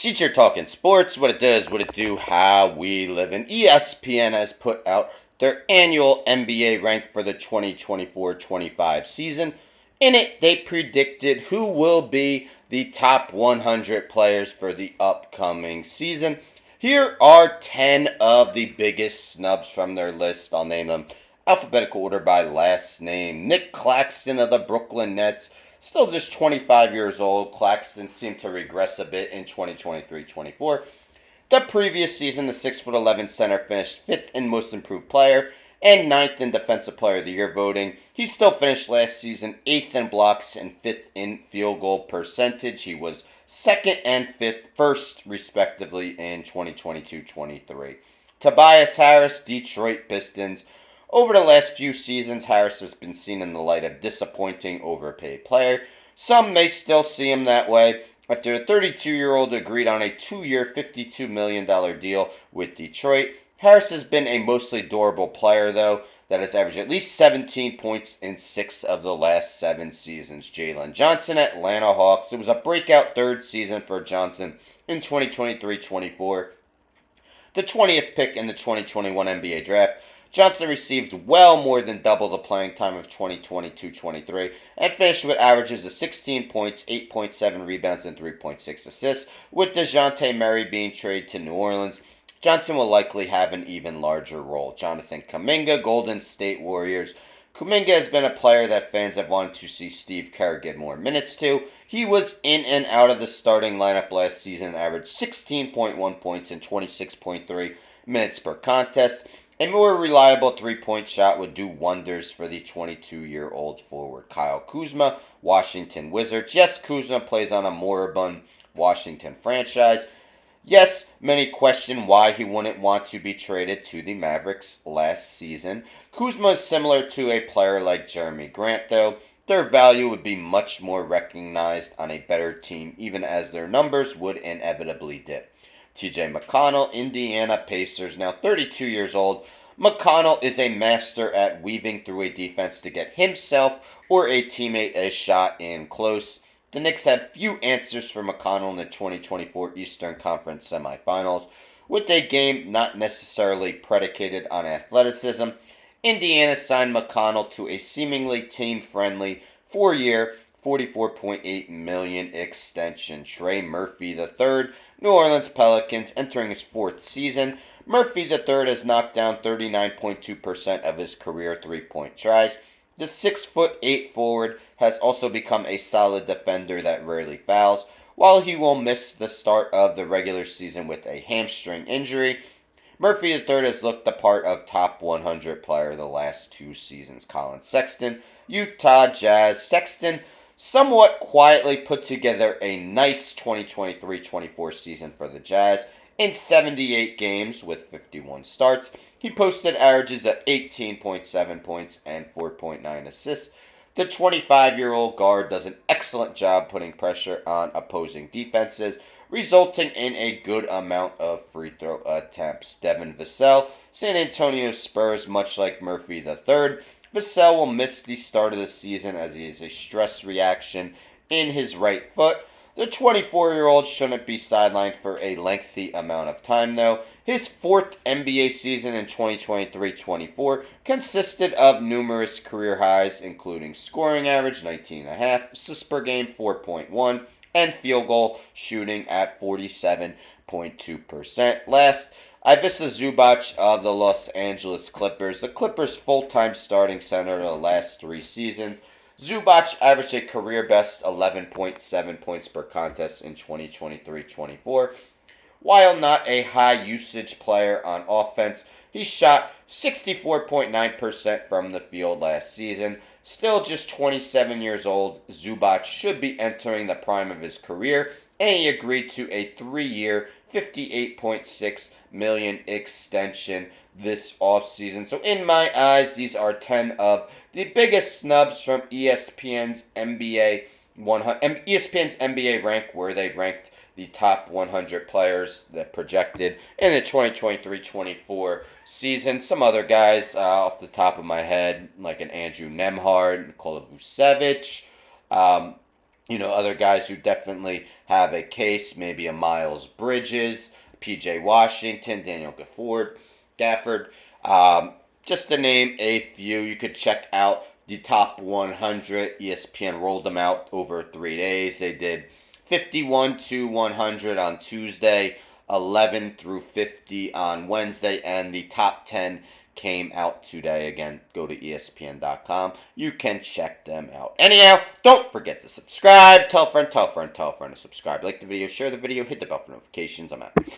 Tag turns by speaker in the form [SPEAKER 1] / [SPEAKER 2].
[SPEAKER 1] Teacher Talking Sports, what it does, what it do, how we live. And ESPN has put out their annual NBA rank for the 2024-25 season. In it, they predicted who will be the top 100 players for the upcoming season. Here are 10 of the biggest snubs from their list. I'll name them alphabetical order by last name. Nick Claxton of the Brooklyn Nets. Still just 25 years old. Claxton seemed to regress a bit in 2023-24. The previous season, the 6'11" center finished 5th in most improved player and 9th in defensive player of the year voting. He still finished last season 8th in blocks and 5th in field goal percentage. He was 2nd and 5th, first respectively in 2022-23. Tobias Harris, Detroit Pistons. Over the last few seasons, Harris has been seen in the light of disappointing overpaid player. Some may still see him that way. After the 32-year-old agreed on a 2-year, $52 million deal with Detroit, Harris has been a mostly durable player, though, that has averaged at least 17 points in 6 of the last 7 seasons. Jalen Johnson, Atlanta Hawks. It was a breakout third season for Johnson in 2023-24. The 20th pick in the 2021 NBA Draft. Johnson received well more than double the playing time of 2022-23 and finished with averages of 16 points, 8.7 rebounds, and 3.6 assists. With DeJounte Murray being traded to New Orleans, Johnson will likely have an even larger role. Jonathan Kuminga, Golden State Warriors. Kuminga has been a player that fans have wanted to see Steve Kerr get more minutes to. He was in and out of the starting lineup last season, averaged 16.1 points and 26.3 minutes per contest. A more reliable three-point shot would do wonders for the 22-year-old forward. Kyle Kuzma, Washington Wizards. Yes, Kuzma plays on a moribund Washington franchise. Yes, many question why he wouldn't want to be traded to the Mavericks last season. Kuzma is similar to a player like Jeremy Grant, though. Their value would be much more recognized on a better team, even as their numbers would inevitably dip. TJ McConnell, Indiana Pacers, now 32 years old. McConnell is a master at weaving through a defense to get himself or a teammate a shot in close. The Knicks had few answers for McConnell in the 2024 Eastern Conference semifinals, with a game not necessarily predicated on athleticism. Indiana signed McConnell to a seemingly team-friendly 4-year, $44.8 million extension. Trey Murphy III, New Orleans Pelicans, entering his 4th season. Murphy III has knocked down 39.2% of his career three-point tries. The 6'8" forward has also become a solid defender that rarely fouls. While he will miss the start of the regular season with a hamstring injury, Murphy III has looked the part of top 100 player the last 2 seasons. Colin Sexton, Utah Jazz. Sexton somewhat quietly put together a nice 2023-24 season for the Jazz. In 78 games with 51 starts, he posted averages of 18.7 points and 4.9 assists. The 25-year-old guard does an excellent job putting pressure on opposing defenses, resulting in a good amount of free throw attempts. Devin Vassell, San Antonio Spurs, much like Murphy III. Vassell will miss the start of the season as he has a stress reaction in his right foot. The 24-year-old shouldn't be sidelined for a lengthy amount of time, though. His 4th NBA season in 2023-24 consisted of numerous career highs, including scoring average 19.5, assists per game 4.1, and field goal shooting at 47.2%. Last, Ivica Zubac of the Los Angeles Clippers. The Clippers' full-time starting center the last 3 seasons. Zubac averaged a career-best 11.7 points per contest in 2023-24. While not a high-usage player on offense, he shot 64.9% from the field last season. Still just 27 years old, Zubac should be entering the prime of his career, and he agreed to a 3-year, $58.6 million extension this offseason. So in my eyes, these are 10 of the biggest snubs from ESPN's NBA Rank, where they ranked the top 100 players that projected in the 2023-24 season. Some other guys off the top of my head, like an Andrew Nembhard, Nikola Vucevic, Other guys who definitely have a case, maybe a Miles Bridges, PJ Washington, Daniel Gafford. Just to name a few, you could check out the top 100. ESPN rolled them out over 3 days. They did 51 to 100 on Tuesday, 11 through 50 on Wednesday, and the top 10 came out today. Again, go to ESPN.com. You can check them out. Anyhow, don't forget to subscribe. Tell a friend, tell a friend, tell a friend to subscribe. Like the video, share the video, hit the bell for notifications. I'm out.